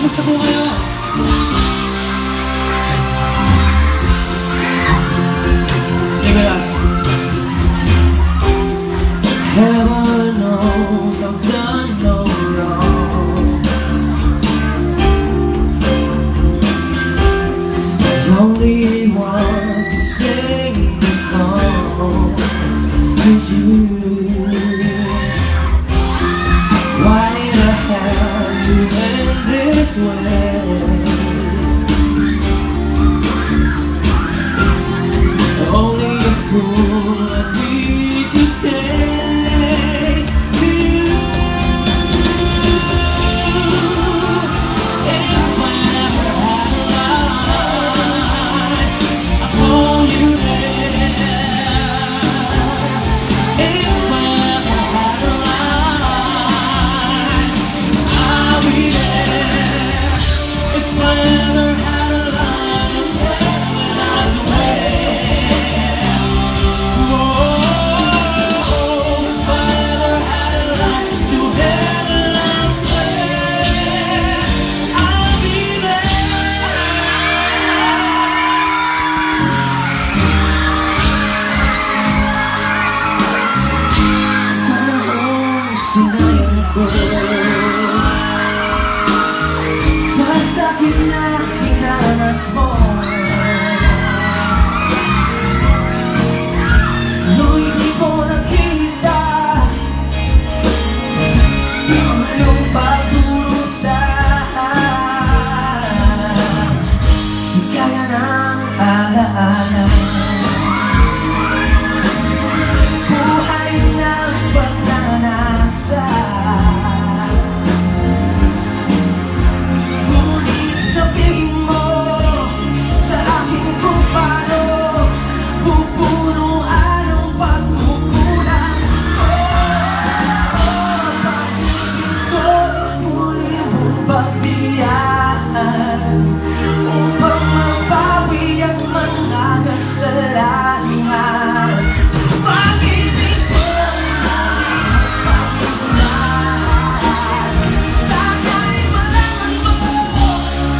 Kumusta po kayo? Sige, last. Heaven knows I've done no wrong. I only want to sing this song to you. Why did I have to end this way? Only a fool like me could say to you, if I ever had a lie, I'd call you there. If I ever had a lie, I'll be there. If I ever had a lie, I'd away. Masakit na dinanas mo nung hindi ko nakita ang iyong pagdurusa. Di kaya ng alaala buhay ng pagnanasa. Upang mabawi ang mga kasalanan, pag-ibig ko sana'y malaman mo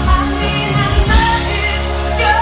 ang ninanais ko.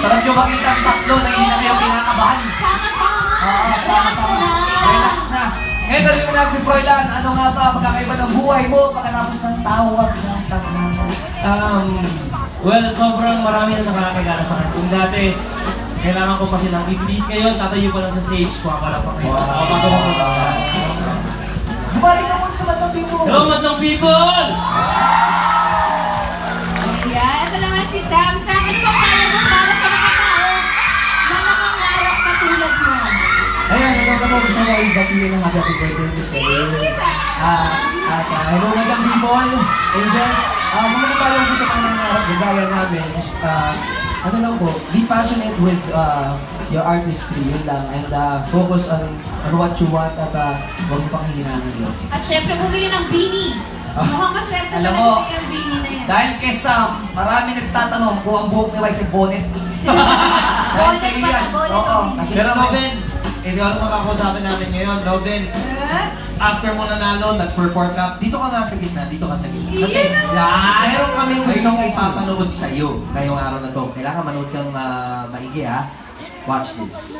Sarap yung makita ang tatlo na hindi na kayo kinakabahan. Sama-sama. Relax na. Ngayon dali mo na si Froilan. Ano nga ba magkakaiba ng buhay mo pagkatapos ng tawag ng taglaman? Well, sobrang marami na nakakagana sa akin. Kung dati, kailangan ko pa silang i-please kayo, tatayo pa lang sa stage, kuha pa lang pa kayo. Bumalik ka muna sa Madlang People! Hello, Madlang People! Yeah, ito naman si Sam. Sam, ano ba kaya mo para sa mga tao na nakangarap katulad mo? Ayan, ito ko gusto ko ibatiin ng happy birthday Miss Kadir. Thank you, Sam. Hello Madlang People, Angels. Mga napayang ko sa pangangarap, gagaya namin is, ano lang po, be passionate with your artistry, yun lang. And focus on what you want at huwag pang hinahanan yun. At syempre, bumili ng beanie. Mukhang maswerte Alam talaga mo, si yung beanie na yan. dahil kay Sam, marami nagtatanong kung ang buhok ni Wise ay bonnet. Dahil sa iyo yan. Bonnet, Oo, bonnet. kasi Pero Noven, hindi ako makakausapin namin ngayon. Noven, after mo nanalo, nag-perform ka. Dito ka nga sa gitna, dito ka sa gitna. Kasi meron kaming gustong ipapanood sa'yo ngayong araw na to. Kailangan manood kang maigi ha. Watch this.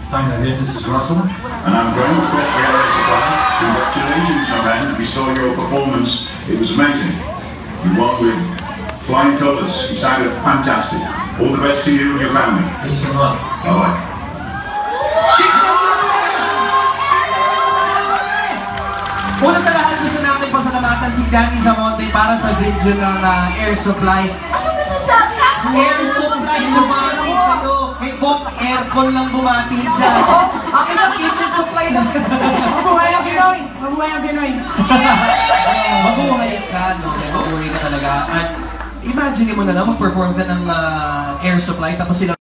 Hi Nadia, this is Russell, and I'm going to Fresh Air Supply. Congratulations, my man. We saw your performance. It was amazing. You won with flying colours. You sounded fantastic. All the best to you and your family. Peace and love. Bye-bye. Una sa lahat, gusto namin pasalamatan si Danny Zamonte para sa video ng Air Supply. Ano masasabi? Air Supply, bumati sa'yo. Kay Vogue, aircon lang bumati siya. akin ang kitchen supply na. Mabuhay ang Pinoy! Mabuhay ang Pinoy! Mabuhay ka, no? Mabuhay ka talaga. At imagine mo na lang, mag-perform ka ng Air Supply, tapos sila